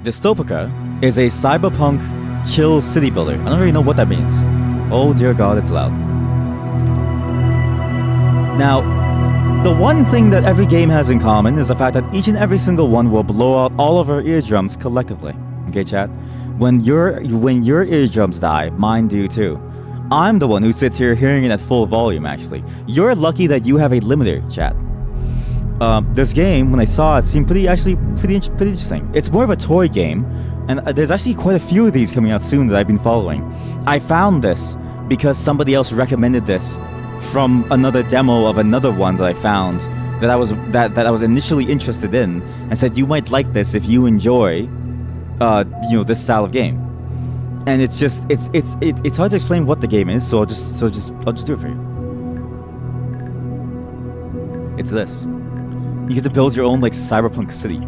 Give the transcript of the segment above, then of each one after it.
Dystopika is a cyberpunk chill city builder. I don't really know what that means. Oh dear God, it's loud. Now, the one thing that every game has in common is the fact that each and every single one will blow out all of our eardrums collectively. Okay, chat? When your eardrums die, mine do too. I'm the one who sits here hearing it at full volume, actually. You're lucky that you have a limiter, chat. This game, when I saw it, seemed pretty interesting. It's more of a toy game, and there's actually quite a few of these coming out soon that I've been following. I found this because somebody else recommended this from another demo of another one that I found that I was initially interested in, and said you might like this if you enjoy, this style of game. And it's hard to explain what the game is, so I'll just do it for you. It's this. You get to build your own cyberpunk city.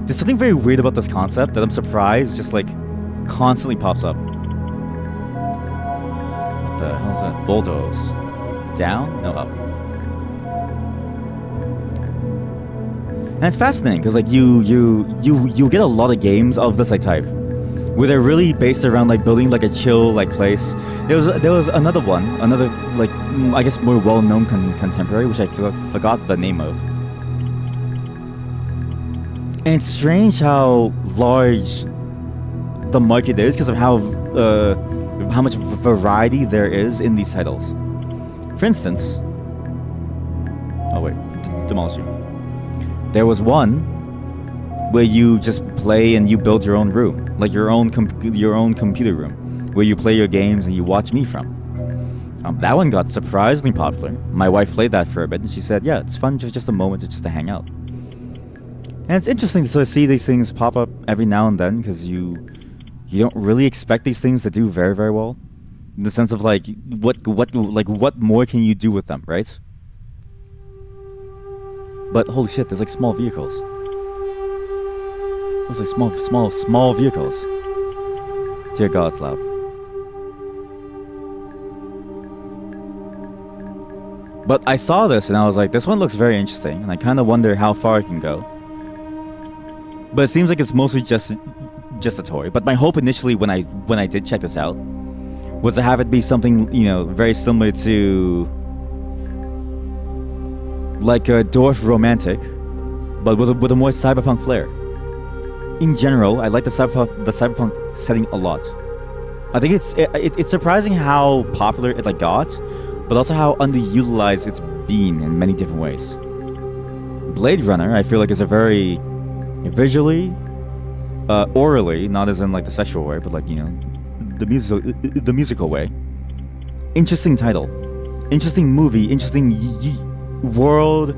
There's something very weird about this concept that I'm surprised just constantly pops up. What the hell is that? Bulldoze. Down? No, up. And it's fascinating because you get a lot of games of this type, where they're really based around building a chill place. There was another I guess more well-known contemporary, which I forgot the name of. And it's strange how large the market is because of how much variety there is in these titles. For instance, demolish you. There was one where you just play and you build your own room, your own computer room, where you play your games and you watch me from. That one got surprisingly popular. My wife played that for a bit, and she said, "Yeah, it's fun, just a moment just to hang out." And it's interesting to sort of see these things pop up every now and then because you don't really expect these things to do very, very well, in the sense of what more can you do with them, right? But holy shit, there's small vehicles. There's small vehicles. Dear God, it's loud. But I saw this and I was like, this one looks very interesting, and I kind of wonder how far it can go. But it seems like it's mostly just a toy. But my hope initially when I did check this out was to have it be something, very similar to a dwarf romantic, but with a more cyberpunk flair. In general, I like the cyberpunk setting a lot. I think it's surprising how popular it got, but also how underutilized it's been in many different ways. Blade Runner, I feel is a very visually, orally, not as in the sexual way, but the musical way. Interesting title, interesting movie, interesting world,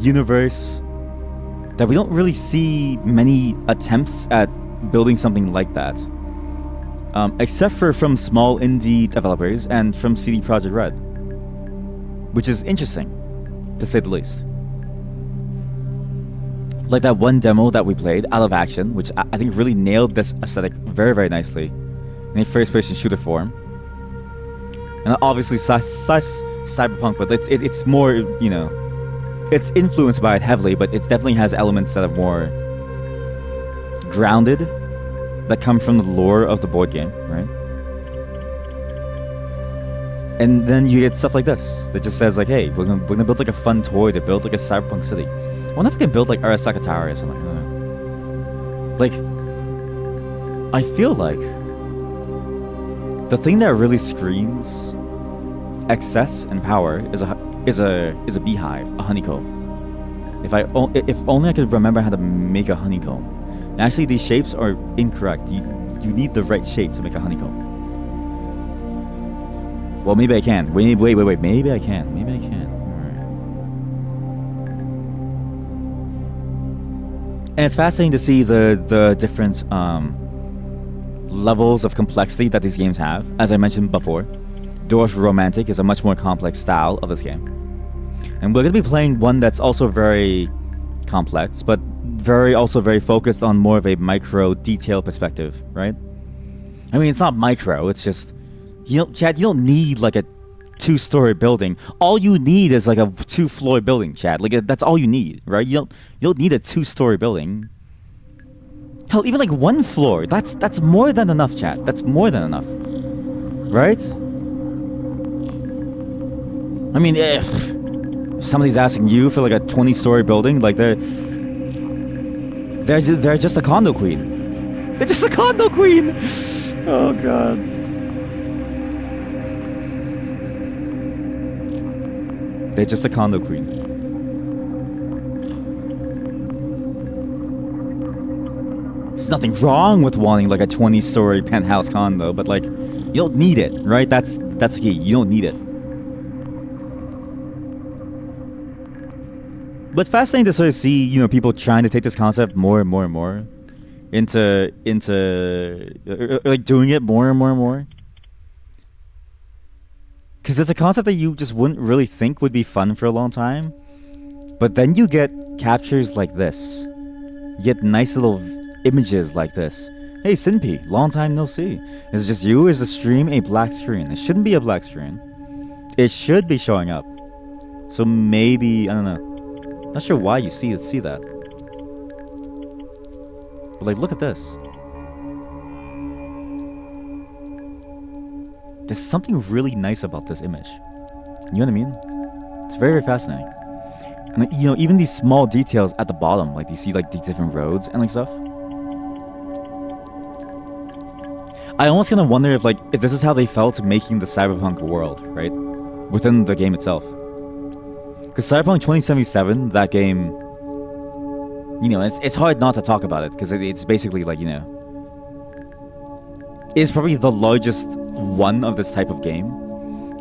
universe, that we don't really see many attempts at building something like that, except for from small indie developers and from CD Projekt Red, which is interesting, to say the least. Like that one demo that we played, Out of Action, which I think really nailed this aesthetic very, very nicely in a first-person shooter form. And obviously cyberpunk, but it's more, it's influenced by it heavily, but it definitely has elements that are more grounded, that come from the lore of the board game, right? And then you get stuff like this that just says hey, we're gonna build a fun toy to build a cyberpunk city. I wonder if we can build Arasaka Tower or something. I don't know. I feel like the thing that really screams excess and power is a beehive, a honeycomb. If only I could remember how to make a honeycomb. And actually, these shapes are incorrect. You need the right shape to make a honeycomb. Well, maybe I can. Wait. Maybe I can. And it's fascinating to see the different levels of complexity that these games have. As I mentioned before, Dwarf Romantic is a much more complex style of this game. And we're going to be playing one that's also very complex, but also very focused on more of a micro detail perspective, right? I mean, it's not micro, it's just, Chad, you don't need a two-story building. All you need is like a two-floor building, chat. Like that's all you need, right? You don't need a two-story building. Hell, even like one floor. That's more than enough, chat. That's more than enough, right? I mean, if somebody's asking you for like a 20-story building, like they're just a condo queen. They're just a condo queen. Oh god. They're just a condo queen. There's nothing wrong with wanting like a 20-story penthouse condo, but like you don't need it, right? That's the key. You don't need it. But it's fascinating to sort of see, you know, people trying to take this concept more and more and more into like doing it more and more and more. Because it's a concept that you just wouldn't really think would be fun for a long time. But then you get captures like this. You get nice little images like this. Hey, Sinpy, long time no see. Is it just you? Is the stream a black screen? It shouldn't be a black screen. It should be showing up. So maybe, I don't know. Not sure why you see that. But like, look at this. There's something really nice about this image. You know what I mean? It's very, very fascinating. And you know, even these small details at the bottom, like you see like these different roads and like stuff. I almost kind of wonder if this is how they felt making the cyberpunk world, right? Within the game itself. Because Cyberpunk 2077, that game, you know, it's hard not to talk about it because it's basically like, you know, is probably the largest one of this type of game.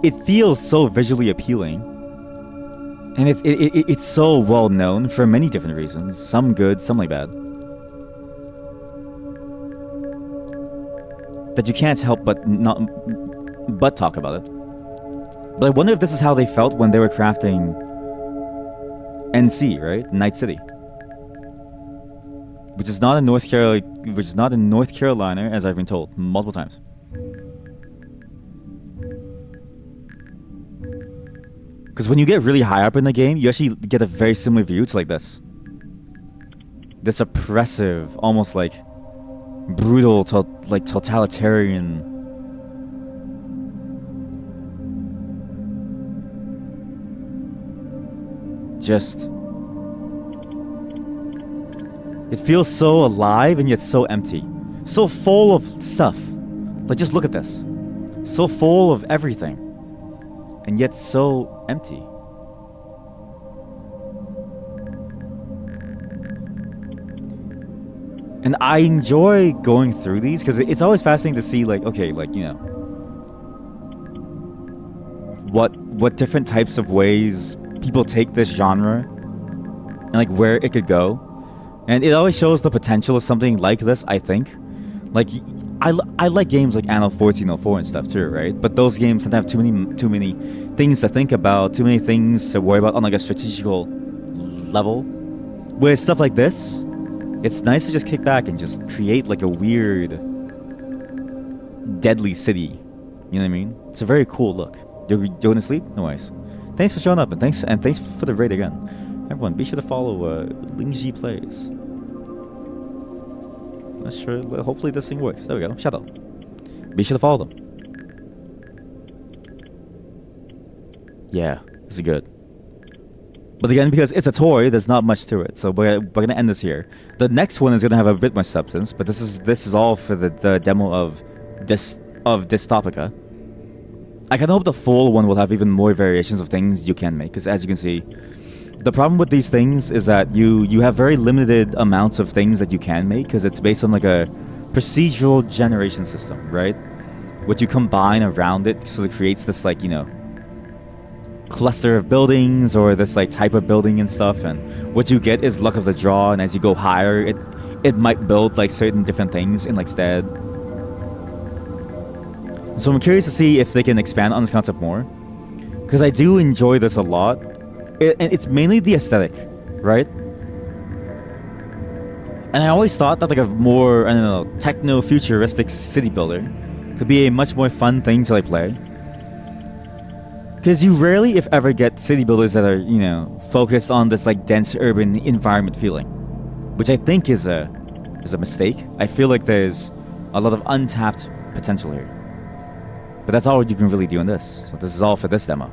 It feels so visually appealing, and it's so well known for many different reasons. Some good, some like bad. That you can't help but talk about it. But I wonder if this is how they felt when they were crafting NC, right? Night City. Which is not in North Carolina, as I've been told multiple times. Because when you get really high up in the game, you actually get a very similar view to like this. This oppressive, almost like brutal, like totalitarian. Just. It feels so alive and yet so empty. So full of stuff. Like, just look at this. So full of everything. And yet so empty. And I enjoy going through these because it's always fascinating to see, like, okay, like, you know, what different types of ways people take this genre and like where it could go. And it always shows the potential of something like this, I think. Like, I like games like Anno 1404 and stuff too, right? But those games tend to have too many things to think about, too many things to worry about on like a strategical level. With stuff like this, it's nice to just kick back and just create like a weird, deadly city. You know what I mean? It's a very cool look. You're going to sleep? No worries. Thanks for showing up and thanks for the raid again. Everyone, be sure to follow Lingji Plays. Not sure. Hopefully this thing works. There we go. Shut up. Be sure to follow them. Yeah, this is good. But again, because it's a toy, there's not much to it. So we're gonna end this here. The next one is gonna have a bit more substance, but this is all for the demo of Dystopika. I kind of hope the full one will have even more variations of things you can make, because as you can see, the problem with these things is that you have very limited amounts of things that you can make, because it's based on like a procedural generation system, right? What you combine around it, so it creates this like, you know, cluster of buildings or this like type of building and stuff, and what you get is luck of the draw, and as you go higher, it might build like certain different things in like stead. So I'm curious to see if they can expand on this concept more, because I do enjoy this a lot. It's mainly the aesthetic, right? And I always thought that like a more, I don't know, techno-futuristic city builder could be a much more fun thing to like play. Because you rarely, if ever, get city builders that are, focused on this like dense urban environment feeling, which I think is a mistake. I feel like there's a lot of untapped potential here. But that's all you can really do in this. So this is all for this demo.